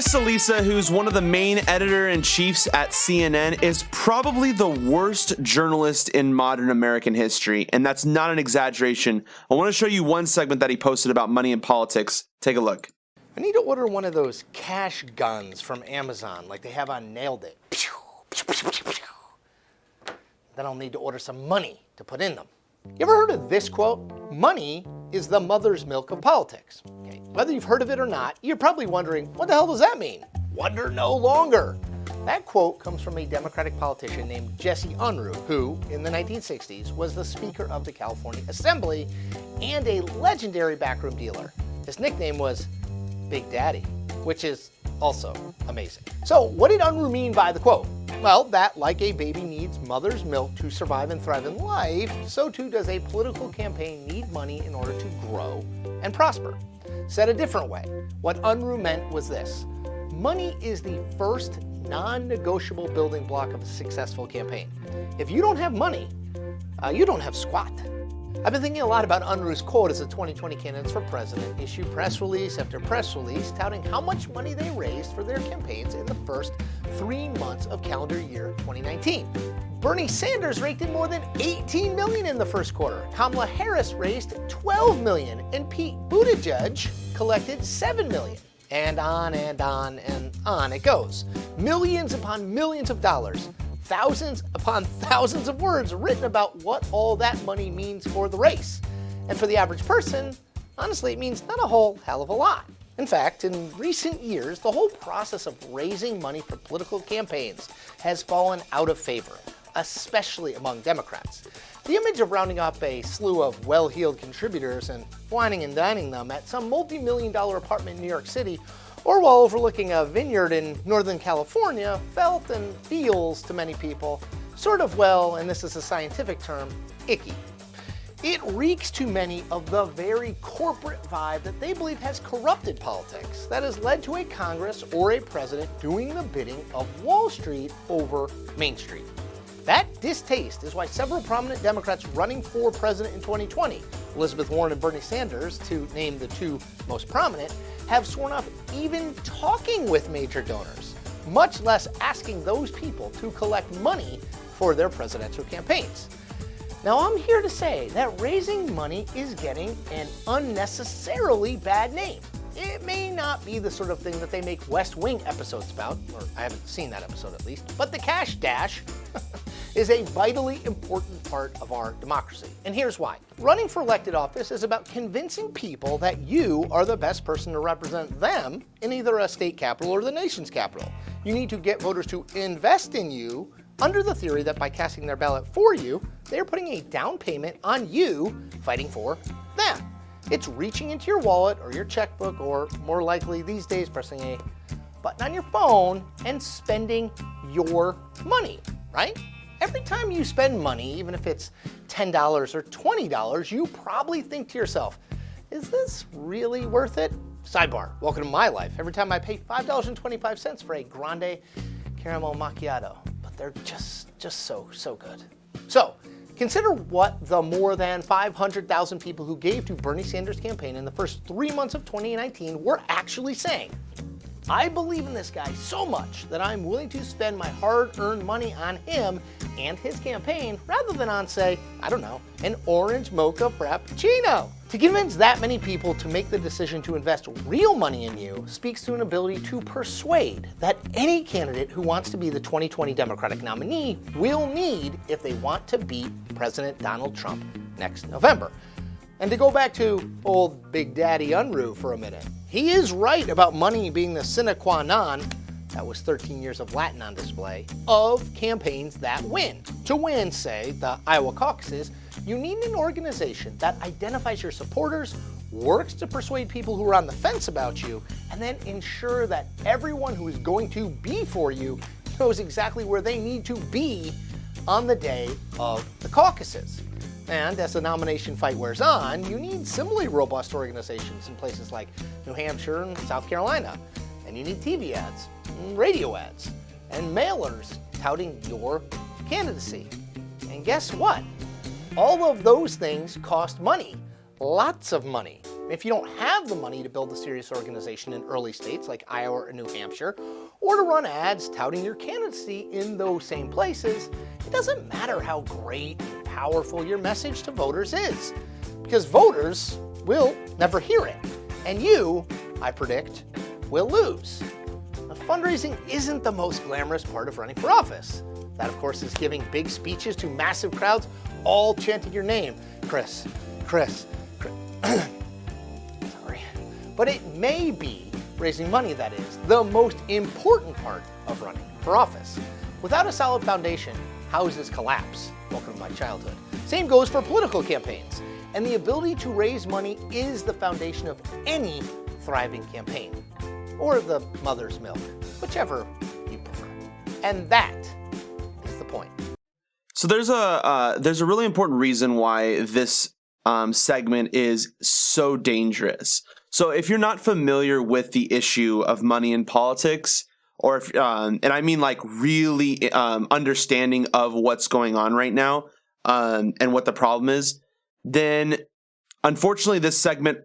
Chris Salisa, who's one of the main editor-in-chiefs at CNN, is probably the worst journalist in modern American history, and that's not an exaggeration. I want to show you one segment that he posted about money and politics. Take a look. I need to order one of those cash guns from Amazon like they have on Nailed It. Then I'll need to order some money to put in them. You ever heard of this quote? Money is the mother's milk of politics. Okay. Whether you've heard of it or not, you're probably wondering, what the hell does that mean? Wonder no longer. That quote comes from a Democratic politician named Jesse Unruh, who, in the 1960s, was the Speaker of the California Assembly and a legendary backroom dealer. His nickname was Big Daddy, which is also amazing. So what did Unruh mean by the quote? Well, that like a baby needs mother's milk to survive and thrive in life, so too does a political campaign need money in order to grow and prosper. Said a different way, what Unruh meant was this: money is the first non-negotiable building block of a successful campaign. If you don't have money, you don't have squat. I've been thinking a lot about Unruh's quote as the 2020 candidates for president issue press release after press release touting how much money they raised for their campaigns in the first 3 months of calendar year 2019. Bernie Sanders raked in more than $18 million in the first quarter. Kamala Harris raised $12 million, and Pete Buttigieg collected $7 million. And on and on and on it goes. Millions upon millions of dollars. Thousands upon thousands of words written about what all that money means for the race. And for the average person, honestly, it means not a whole hell of a lot. In fact, in recent years, the whole process of raising money for political campaigns has fallen out of favor, especially among Democrats. The image of rounding up a slew of well-heeled contributors and whining and dining them at some multi-million-dollar apartment in New York City, or while overlooking a vineyard in Northern California, felt and feels to many people sort of, well, and this is a scientific term, icky. It reeks to many of the very corporate vibe that they believe has corrupted politics, that has led to a Congress or a president doing the bidding of Wall Street over Main Street. That distaste is why several prominent Democrats running for president in 2020, Elizabeth Warren and Bernie Sanders, to name the two most prominent, have sworn off even talking with major donors, much less asking those people to collect money for their presidential campaigns. Now, I'm here to say that raising money is getting an unnecessarily bad name. It may not be the sort of thing that they make West Wing episodes about, or I haven't seen that episode at least, but the cash dash is a vitally important part of our democracy. And here's why. Running for elected office is about convincing people that you are the best person to represent them in either a state capital or the nation's capital. You need to get voters to invest in you under the theory that by casting their ballot for you, they're putting a down payment on you fighting for them. It's reaching into your wallet or your checkbook, or more likely these days pressing a button on your phone and spending your money, right? Every time you spend money, even if it's $10 or $20, you probably think to yourself, is this really worth it? Sidebar, welcome to my life. Every time I pay $5.25 for a grande caramel macchiato, but they're just so good. So, consider what the more than 500,000 people who gave to Bernie Sanders' campaign in the first 3 months of 2019 were actually saying. I believe in this guy so much that I'm willing to spend my hard-earned money on him and his campaign rather than on, say, I don't know, an orange mocha frappuccino. To convince that many people to make the decision to invest real money in you speaks to an ability to persuade that any candidate who wants to be the 2020 Democratic nominee will need if they want to beat President Donald Trump next November. And to go back to old Big Daddy Unruh for a minute, he is right about money being the sine qua non, that was 13 years of Latin on display, of campaigns that win. To win, say, the Iowa caucuses, you need an organization that identifies your supporters, works to persuade people who are on the fence about you, and then ensure that everyone who is going to be for you knows exactly where they need to be on the day of the caucuses. And as the nomination fight wears on, you need similarly robust organizations in places like New Hampshire and South Carolina. And you need TV ads, and radio ads, and mailers touting your candidacy. And guess what? All of those things cost money, lots of money. If you don't have the money to build a serious organization in early states like Iowa or New Hampshire, or to run ads touting your candidacy in those same places, it doesn't matter how great and powerful your message to voters is, because voters will never hear it, and you, I predict, will lose. Now, fundraising isn't the most glamorous part of running for office. That, of course, is giving big speeches to massive crowds, all chanting your name. Chris. Sorry. But it may be raising money that is the most important part of running for office. Without a solid foundation, houses collapse. Welcome to my childhood. Same goes for political campaigns. And the ability to raise money is the foundation of any thriving campaign. Or the mother's milk, whichever you prefer. And that is the point. So there's a really important reason why this segment is so dangerous. So if you're not familiar with the issue of money in politics, or if and I mean like really understanding of what's going on right now and what the problem is, then unfortunately this segment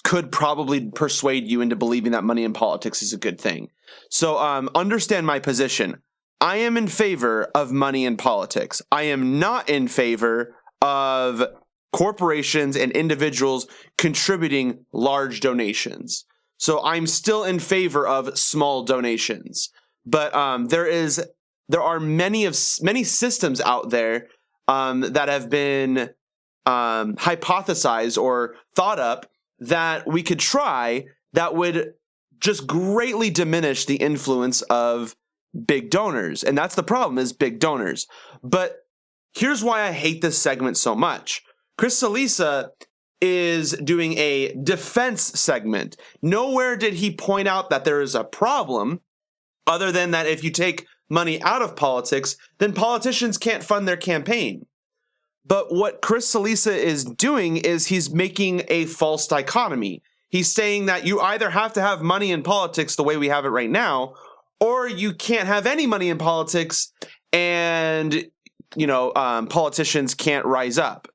could probably persuade you into believing that money in politics is a good thing. So understand my position. I am in favor of money in politics. I am not in favor of corporations and individuals contributing large donations. So I'm still in favor of small donations. But there are many systems out there that have been hypothesized or thought up that we could try that would just greatly diminish the influence of big donors. And that's the problem, is big donors. But here's why I hate this segment so much. Chris Salisa is doing a defense segment. Nowhere did he point out that there is a problem, other than that if you take money out of politics, then politicians can't fund their campaign. But what Chris Salisa is doing is he's making a false dichotomy. He's saying that you either have to have money in politics the way we have it right now, or you can't have any money in politics and, politicians can't rise up.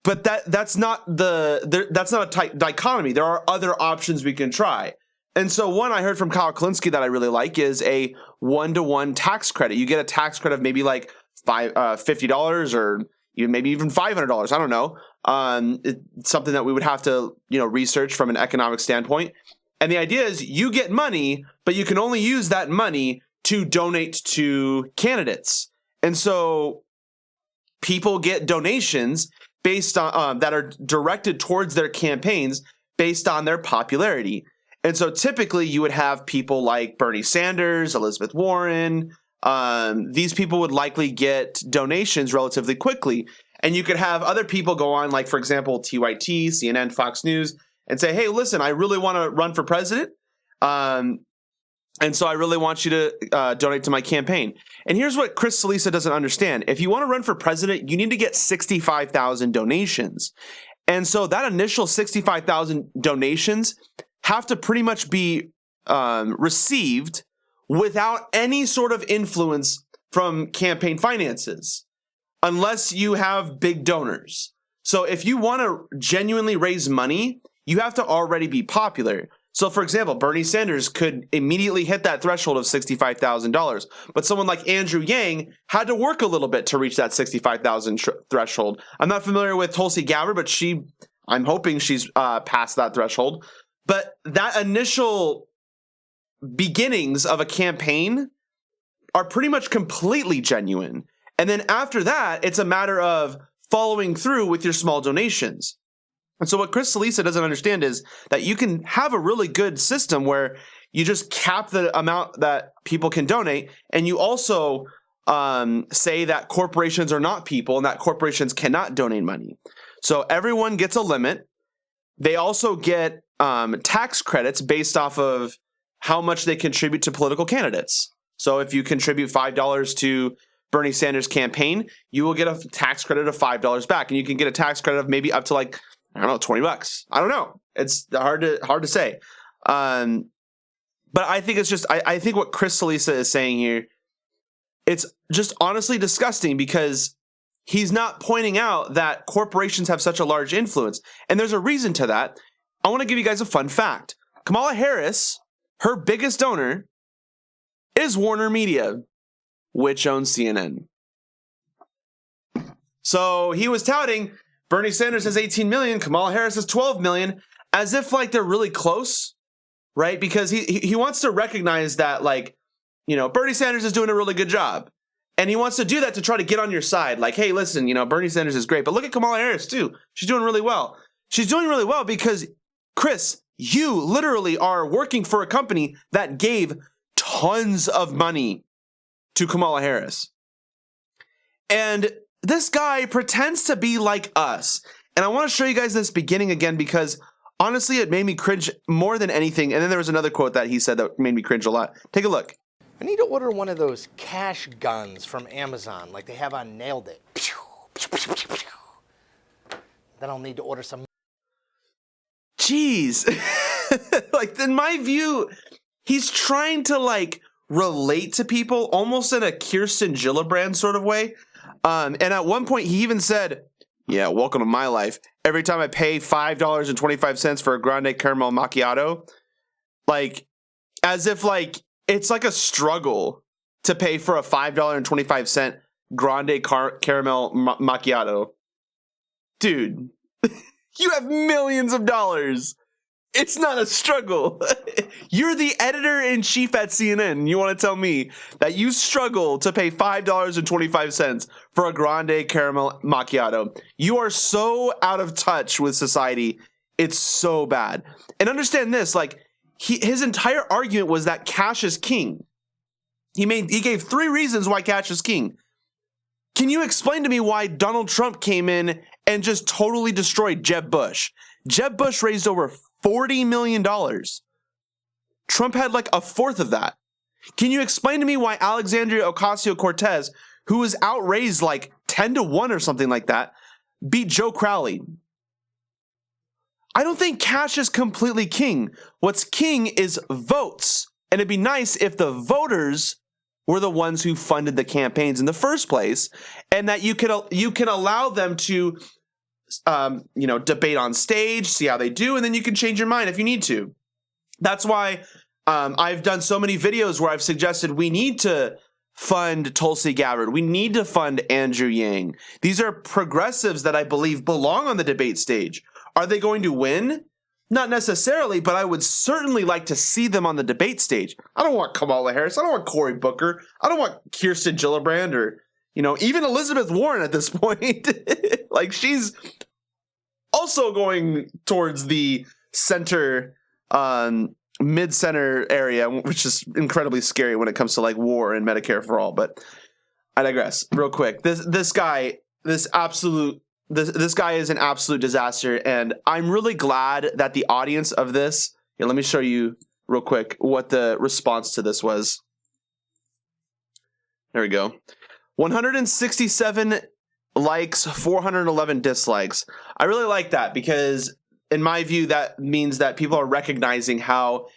But that's not a dichotomy. There are other options we can try. And so one I heard from Kyle Klinsky that I really like is a 1-to-1 tax credit. You get a tax credit of maybe like $50 or maybe even $500. I don't know. It's something that we would have to research from an economic standpoint. And the idea is you get money, but you can only use that money to donate to candidates. And so people get donations based on that are directed towards their campaigns based on their popularity. And so typically you would have people like Bernie Sanders, Elizabeth Warren. These people would likely get donations relatively quickly. And you could have other people go on, like, for example, TYT, CNN, Fox News, and say, hey, listen, I really want to run for president. And so I really want you to donate to my campaign. And here's what Chris Salisa doesn't understand. If you want to run for president, you need to get 65,000 donations. And so that initial 65,000 donations have to pretty much be received without any sort of influence from campaign finances, unless you have big donors. So if you want to genuinely raise money, you have to already be popular. So, for example, Bernie Sanders could immediately hit that threshold of $65,000. But someone like Andrew Yang had to work a little bit to reach that $65,000 threshold. I'm not familiar with Tulsi Gabbard, but I'm hoping she's past that threshold. But that initial beginnings of a campaign are pretty much completely genuine. And then after that, it's a matter of following through with your small donations. And so what Chris Salisa doesn't understand is that you can have a really good system where you just cap the amount that people can donate, and you also say that corporations are not people and that corporations cannot donate money. So everyone gets a limit. They also get tax credits based off of how much they contribute to political candidates. So if you contribute $5 to Bernie Sanders' campaign, you will get a tax credit of $5 back, and you can get a tax credit of maybe up to like, I don't know, $20. I don't know. It's hard to say. But I think it's just, I think what Chris Salisa is saying here, it's just honestly disgusting because he's not pointing out that corporations have such a large influence. And there's a reason to that. I want to give you guys a fun fact. Kamala Harris, her biggest donor is Warner Media, which owns CNN. So he was touting Bernie Sanders has 18 million, Kamala Harris has 12 million, as if like they're really close, right? Because he wants to recognize that, like, you know, Bernie Sanders is doing a really good job. And he wants to do that to try to get on your side. Like, hey, listen, you know, Bernie Sanders is great, but look at Kamala Harris too. She's doing really well. She's doing really well because, Chris, you literally are working for a company that gave tons of money to Kamala Harris. And this guy pretends to be like us. And I want to show you guys this beginning again because honestly, it made me cringe more than anything. And then there was another quote that he said that made me cringe a lot. Take a look. I need to order one of those cash guns from Amazon like they have on Nailed It. Then I'll need to order some. Jeez. Like, in my view, he's trying to like relate to people almost in a Kirsten Gillibrand sort of way. And at one point he even said, yeah, welcome to my life. Every time I pay $5.25 for a grande caramel macchiato, like, as if like it's like a struggle to pay for a $5.25 grande caramel macchiato. Dude, you have millions of dollars. It's not a struggle. You're the editor-in-chief at CNN. You want to tell me that you struggle to pay $5.25 for a grande caramel macchiato. You are so out of touch with society. It's so bad. And understand this, like, his entire argument was that cash is king. He gave 3 reasons why cash is king. Can you explain to me why Donald Trump came in and just totally destroyed Jeb Bush? Jeb Bush raised over $40 million. Trump had like a fourth of that. Can you explain to me why Alexandria Ocasio-Cortez, who was outraised like 10-1 or something like that, beat Joe Crowley? I don't think cash is completely king. What's king is votes. And it'd be nice if the voters were the ones who funded the campaigns in the first place, and that you can allow them to debate on stage, see how they do, and then you can change your mind if you need to. That's why I've done so many videos where I've suggested we need to fund Tulsi Gabbard. We need to fund Andrew Yang. These are progressives that I believe belong on the debate stage. Are they going to win? Not necessarily, but I would certainly like to see them on the debate stage. I don't want Kamala Harris. I don't want Cory Booker. I don't want Kirsten Gillibrand or, even Elizabeth Warren at this point. Like, she's also going towards the center, mid-center area, which is incredibly scary when it comes to like war and Medicare for all. But I digress real quick. This guy is an absolute disaster, and I'm really glad that the audience of this. Here, let me show you real quick what the response to this was. There we go. 167 likes, 411 dislikes. I really like that because, in my view, that means that people are recognizing how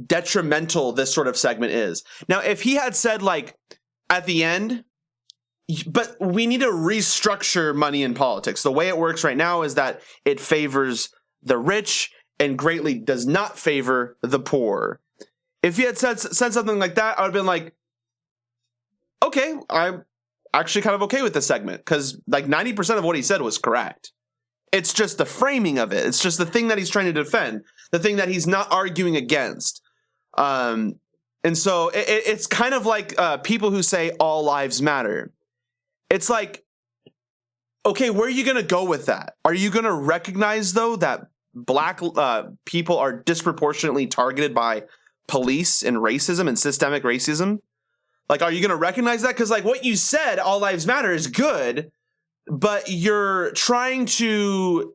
detrimental this sort of segment is. Now, if he had said, like, at the end, but we need to restructure money in politics. The way it works right now is that it favors the rich and greatly does not favor the poor. If he had said something like that, I would have been like, okay, I'm actually kind of okay with this segment because like 90% of what he said was correct. It's just the framing of it. It's just the thing that he's trying to defend, the thing that he's not arguing against. And so it's kind of like people who say all lives matter. It's like, okay, where are you going to go with that? Are you going to recognize, though, that black people are disproportionately targeted by police and racism and systemic racism? Like, are you going to recognize that? Because, like, what you said, all lives matter, is good, but you're trying to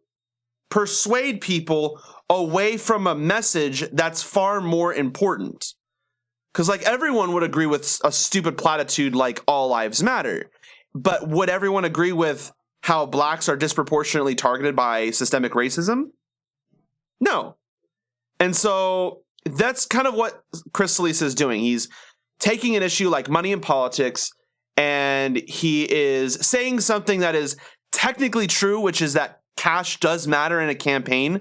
persuade people away from a message that's far more important. Because, like, everyone would agree with a stupid platitude like all lives matter. But would everyone agree with how blacks are disproportionately targeted by systemic racism? No. And so that's kind of what Chris Solis is doing. He's taking an issue like money in politics, and he is saying something that is technically true, which is that cash does matter in a campaign.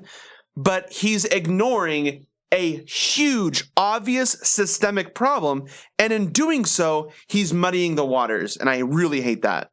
but he's ignoring a huge, obvious systemic problem, and in doing so, he's muddying the waters, and I really hate that.